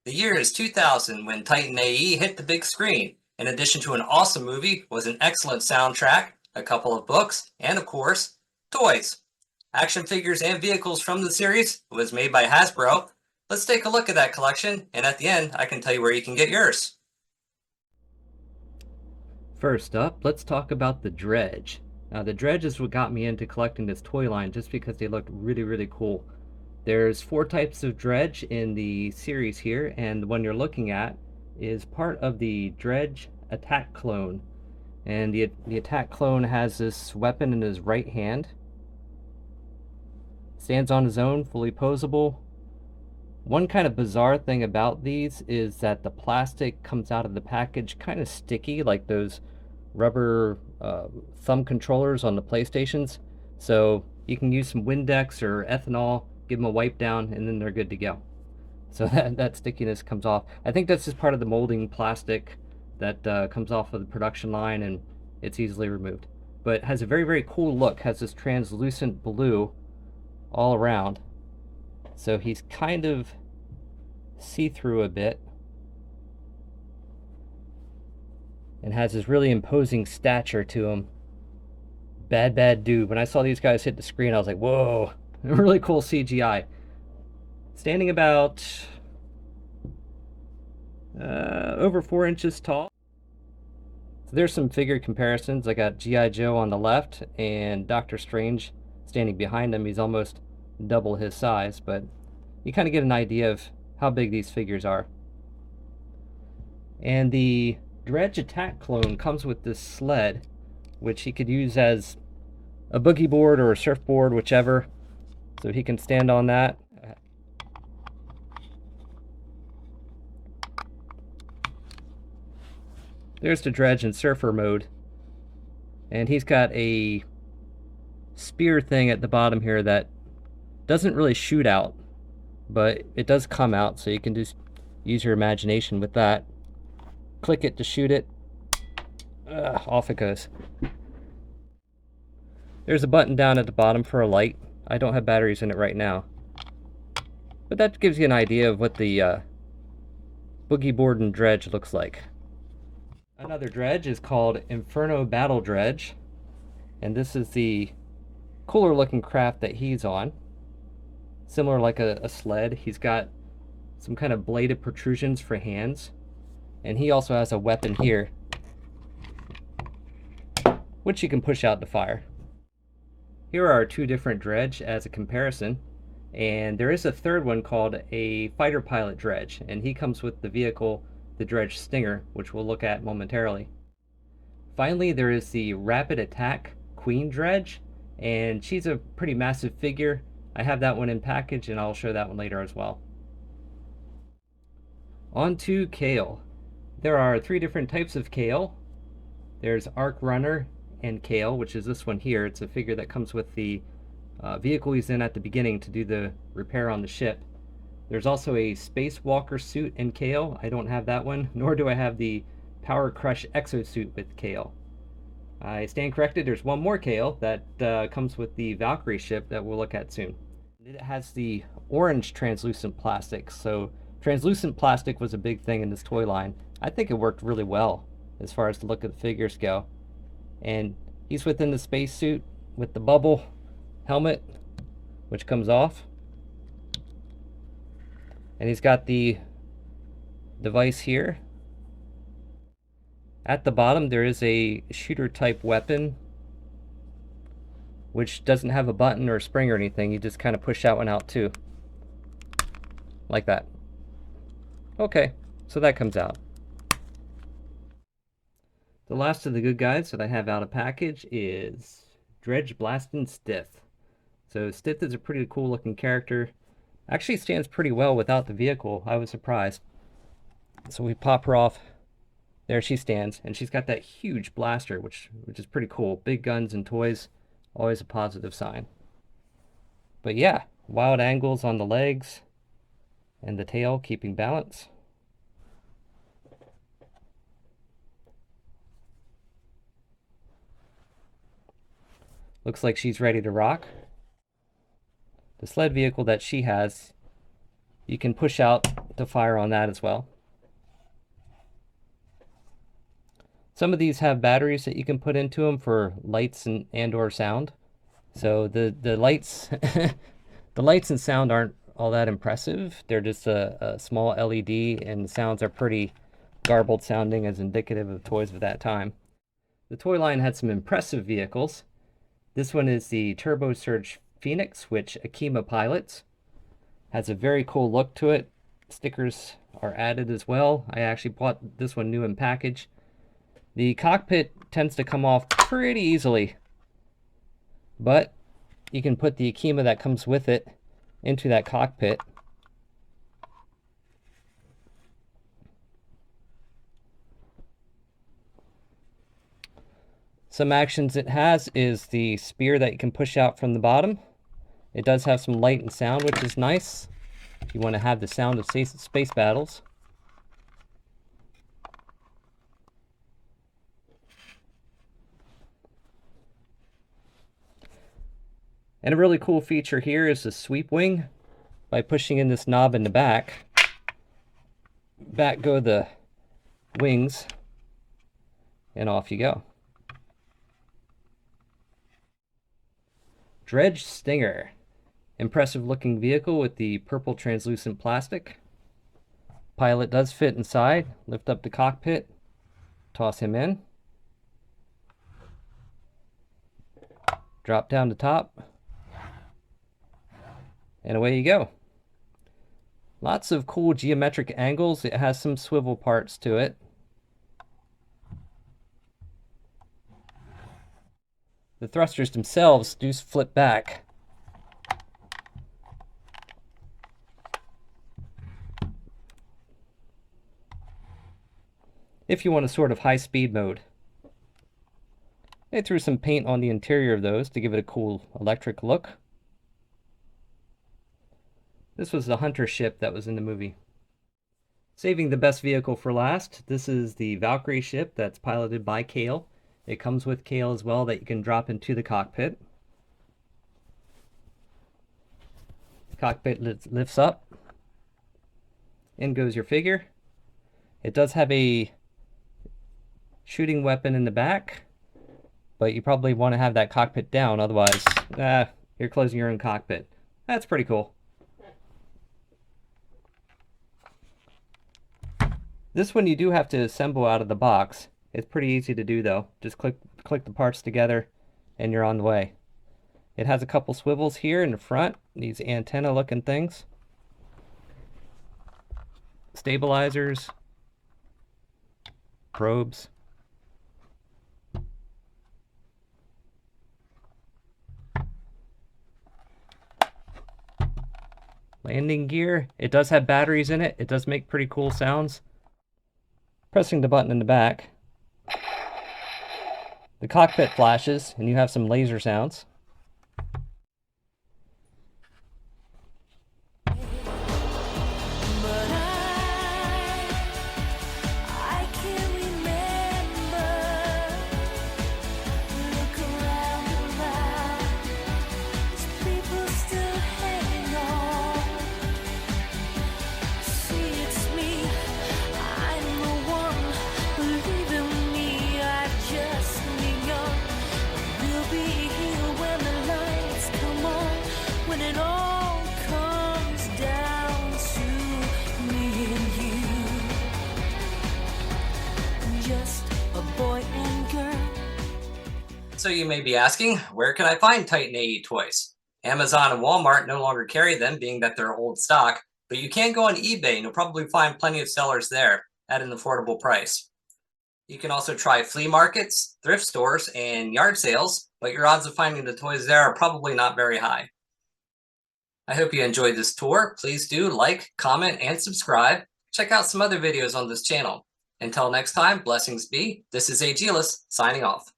The year is 2000 when Titan A.E hit the big screen. In addition to an awesome movie, was an excellent soundtrack, a couple of books, and of course, toys. Action figures and vehicles from the series was made by Hasbro. Let's take a look at that collection, and at the end, I can tell you where you can get yours. First up, let's talk about the drej. Now, the drej is what got me into collecting this toy line just because they looked really cool. There's 4 types of drej in the series here, and the one you're looking at is part of the drej attack clone. And the attack clone has this weapon in his right hand. Stands on his own, fully posable. One kind of bizarre thing about these is that the plastic comes out of the package kind of sticky, like those rubber thumb controllers on the PlayStations. So you can use some Windex or ethanol, give them a wipe down, and then they're good to go. So that stickiness comes off. I think that's just part of the molding plastic that comes off of the production line, and it's easily removed. But it has a very cool look. Has this translucent blue all around. So he's kind of see-through a bit. And has this really imposing stature to him. Bad dude. When I saw these guys hit the screen, I was like, whoa. Really cool CGI. Standing about over 4 inches tall. So there's some figure comparisons. I got G.I. Joe on the left and Doctor Strange standing behind him. He's almost double his size, but you kind of get an idea of how big these figures are. And the drej attack clone comes with this sled, which he could use as a boogie board or a surfboard, whichever. So he can stand on that. There's the drej in surfer mode. And he's got a spear thing at the bottom here that doesn't really shoot out, but it does come out, so you can just use your imagination with that. Click it to shoot it. Off it goes. There's a button down at the bottom for a light. I don't have batteries in it right now, but that gives you an idea of what the boogie board and drej looks like. Another drej is called Inferno Battle Drej, and this is the cooler looking craft that he's on. Similar like a sled. He's got some kind of bladed protrusions for hands, and he also has a weapon here, which you can push out to fire. Here are 2 different drej as a comparison, and there is a third one called a fighter pilot drej, and he comes with the vehicle, the drej Stinger, which we'll look at momentarily. Finally, there is the rapid attack queen drej, and she's a pretty massive figure. I have that one in package, and I'll show that one later as well. On to Kale. There are 3 different types of Kale. There's Arc Runner and Kale, which is this one here. It's a figure that comes with the vehicle he's in at the beginning to do the repair on the ship. There's also a Spacewalker suit in Kale. I don't have that one, nor do I have the Power Crush exosuit with Kale. I stand corrected, there's one more Kale that comes with the Valkyrie ship that we'll look at soon. It has the orange translucent plastic, so translucent plastic was a big thing in this toy line. I think it worked really well as far as the look of the figures go. And he's within the spacesuit with the bubble helmet, which comes off. And he's got the device here. At the bottom, there is a shooter type weapon, which doesn't have a button or a spring or anything. You just kind of push that one out too. Like that. Okay, so that comes out. The last of the good guys that I have out of package is Drej Blastin' Stith. So Stith is a pretty cool looking character. Actually stands pretty well without the vehicle. I was surprised. So we pop her off. There she stands, and she's got that huge blaster, which is pretty cool. Big guns and toys, always a positive sign. But yeah, wild angles on the legs and the tail, keeping balance. Looks like she's ready to rock. The sled vehicle that she has, you can push out to fire on that as well. Some of these have batteries that you can put into them for lights and or sound. So the lights the lights and sound aren't all that impressive. They're just a small LED, and the sounds are pretty garbled sounding, as indicative of toys of that time. The toy line had some impressive vehicles. This one is the Turbo Surge Phoenix, which Akima pilots. Has a very cool look to it. Stickers are added as well. I actually bought this one new in package. The cockpit tends to come off pretty easily, but you can put the Akima that comes with it into that cockpit. Some actions it has is the spear that you can push out from the bottom. It does have some light and sound, which is nice if you want to have the sound of space battles. And a really cool feature here is the sweep wing. By pushing in this knob in the back go the wings, and off you go. Drej Stinger. Impressive looking vehicle with the purple translucent plastic. Pilot does fit inside. Lift up the cockpit, toss him in, drop down the top, and away you go. Lots of cool geometric angles. It has some swivel parts to it. The thrusters themselves do flip back. If you want a sort of high-speed mode. They threw some paint on the interior of those to give it a cool electric look. This was the Hunter ship that was in the movie. Saving the best vehicle for last, this is the Valkyrie ship that's piloted by Kale. It comes with Kale as well that you can drop into the cockpit. The cockpit lifts up. In goes your figure. It does have a shooting weapon in the back, but you probably want to have that cockpit down, otherwise you're closing your own cockpit. That's pretty cool. This one you do have to assemble out of the box. It's pretty easy to do though. Just click the parts together and you're on the way. It has a couple swivels here in the front, these antenna looking things. Stabilizers, probes. Landing gear. It does have batteries in it. It does make pretty cool sounds. Pressing the button in the back, the cockpit flashes and you have some laser sounds. So you may be asking, where can I find Titan A.E toys? Amazon and Walmart no longer carry them, being that they're old stock, but you can go on eBay and you'll probably find plenty of sellers there at an affordable price. You can also try flea markets, thrift stores, and yard sales, but your odds of finding the toys there are probably not very high. I hope you enjoyed this tour. Please do like, comment, and subscribe. Check out some other videos on this channel. Until next time, blessings be. This is Aegelis, signing off.